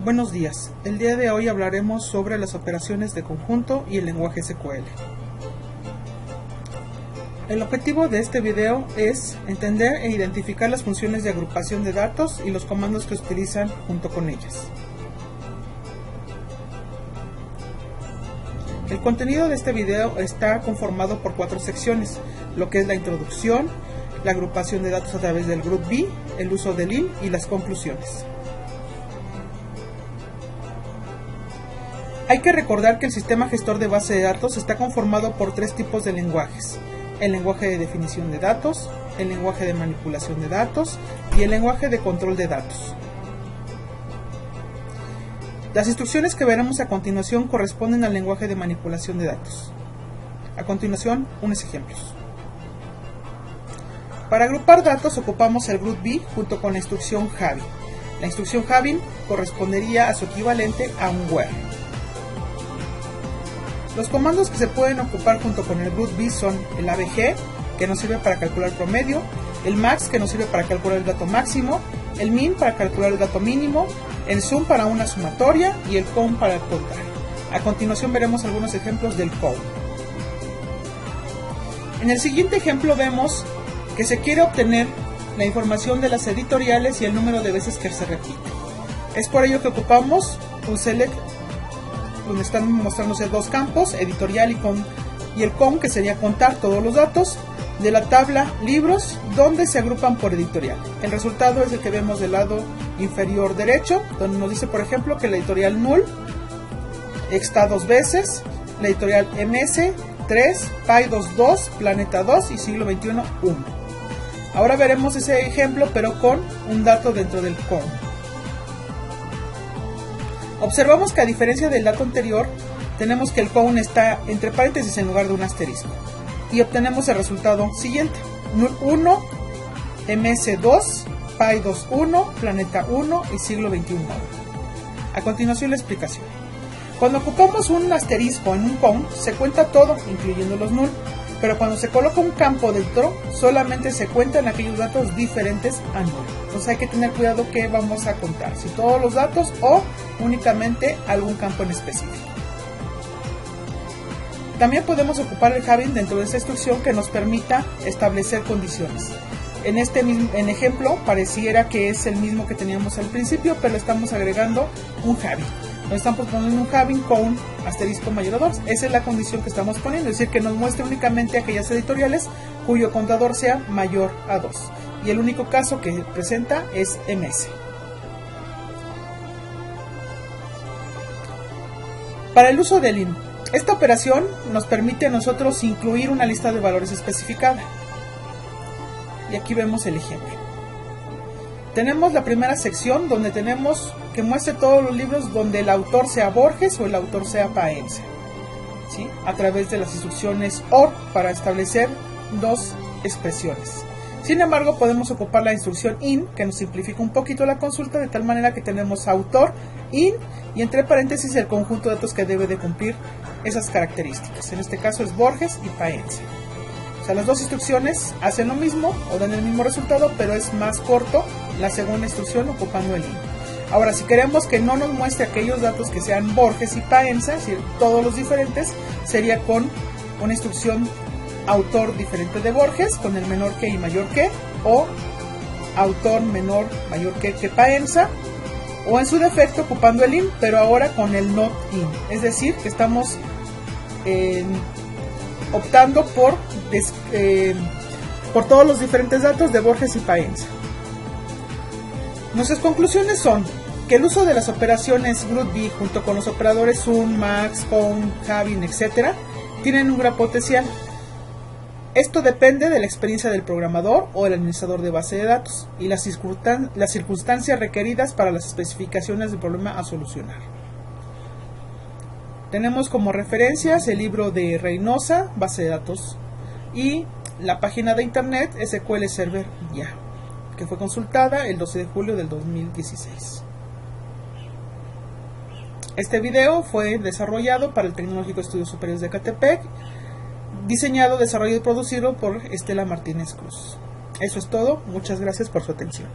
Buenos días, el día de hoy hablaremos sobre las operaciones de conjunto y el lenguaje SQL. El objetivo de este video es entender e identificar las funciones de agrupación de datos y los comandos que se utilizan junto con ellas. El contenido de este video está conformado por 4 secciones, lo que es la introducción, la agrupación de datos a través del Group B, el uso del IN y las conclusiones. Hay que recordar que el sistema gestor de base de datos está conformado por 3 tipos de lenguajes: el lenguaje de definición de datos, el lenguaje de manipulación de datos y el lenguaje de control de datos. Las instrucciones que veremos a continuación corresponden al lenguaje de manipulación de datos. A continuación, unos ejemplos. Para agrupar datos ocupamos el Group B junto con la instrucción having. La instrucción having correspondería a su equivalente a un where. Los comandos que se pueden ocupar junto con el Group B son el ABG, que nos sirve para calcular el promedio, el max, que nos sirve para calcular el dato máximo, el min para calcular el dato mínimo, el sum para una sumatoria y el count para contar. A continuación veremos algunos ejemplos del count. En el siguiente ejemplo vemos que se quiere obtener la información de las editoriales y el número de veces que se repite. Es por ello que ocupamos un select, donde están mostrándose 2 campos, editorial y el count, que sería contar todos los datos de la tabla libros donde se agrupan por editorial. El resultado es el que vemos del lado inferior derecho, donde nos dice, por ejemplo, que la editorial Null está 2 veces, la editorial MS 3, Paidos 2, Planeta 2 y Siglo XXI 1. Ahora veremos ese ejemplo pero con un dato dentro del count. Observamos que a diferencia del dato anterior, tenemos que el count está entre paréntesis en lugar de un asterisco. Y obtenemos el resultado siguiente: Null 1, MS 2, Paidos 1, Planeta 1 y Siglo XXI 1. A continuación la explicación. Cuando ocupamos un asterisco en un count, se cuenta todo, incluyendo los null. Pero cuando se coloca un campo dentro, solamente se cuentan aquellos datos diferentes a null. Entonces hay que tener cuidado que vamos a contar, si todos los datos o únicamente algún campo en específico. También podemos ocupar el having dentro de esta instrucción que nos permita establecer condiciones. En este ejemplo pareciera que es el mismo que teníamos al principio, pero estamos agregando un having. Nos estamos poniendo un having con asterisco mayor a 2. Esa es la condición que estamos poniendo, es decir, que nos muestre únicamente aquellas editoriales cuyo contador sea mayor a 2. Y el único caso que presenta es MS. Para el uso del IN, esta operación nos permite a nosotros incluir una lista de valores especificada. Y aquí vemos el ejemplo. Tenemos la primera sección donde tenemos que muestre todos los libros donde el autor sea Borges o el autor sea Paenza, ¿sí? A través de las instrucciones OR para establecer 2 expresiones. Sin embargo, podemos ocupar la instrucción IN, que nos simplifica un poquito la consulta, de tal manera que tenemos autor, IN y entre paréntesis el conjunto de datos que debe de cumplir esas características. En este caso es Borges y Paenza. O sea, las 2 instrucciones hacen lo mismo o dan el mismo resultado, pero es más corto la segunda instrucción ocupando el IN. Ahora, si queremos que no nos muestre aquellos datos que sean Borges y Paenza, es decir, todos los diferentes, sería con una instrucción autor diferente de Borges, con el menor que y mayor que, o autor menor mayor que Paenza, o en su defecto ocupando el IN, pero ahora con el not IN. Es decir, que estamos optando por todos los diferentes datos de Borges y Paenza. Nuestras conclusiones son que el uso de las operaciones Group B junto con los operadores sum, max, count, having, etc. tienen un gran potencial. Esto depende de la experiencia del programador o del administrador de base de datos y las circunstancias requeridas para las especificaciones del problema a solucionar. Tenemos como referencias el libro de Reynosa, base de datos, y la página de internet SQL Server Ya, que fue consultada el 12 de julio del 2016. Este video fue desarrollado para el Tecnológico Estudios Superiores de Ecatepec, diseñado, desarrollado y producido por Estela Martínez Cruz. Eso es todo, muchas gracias por su atención.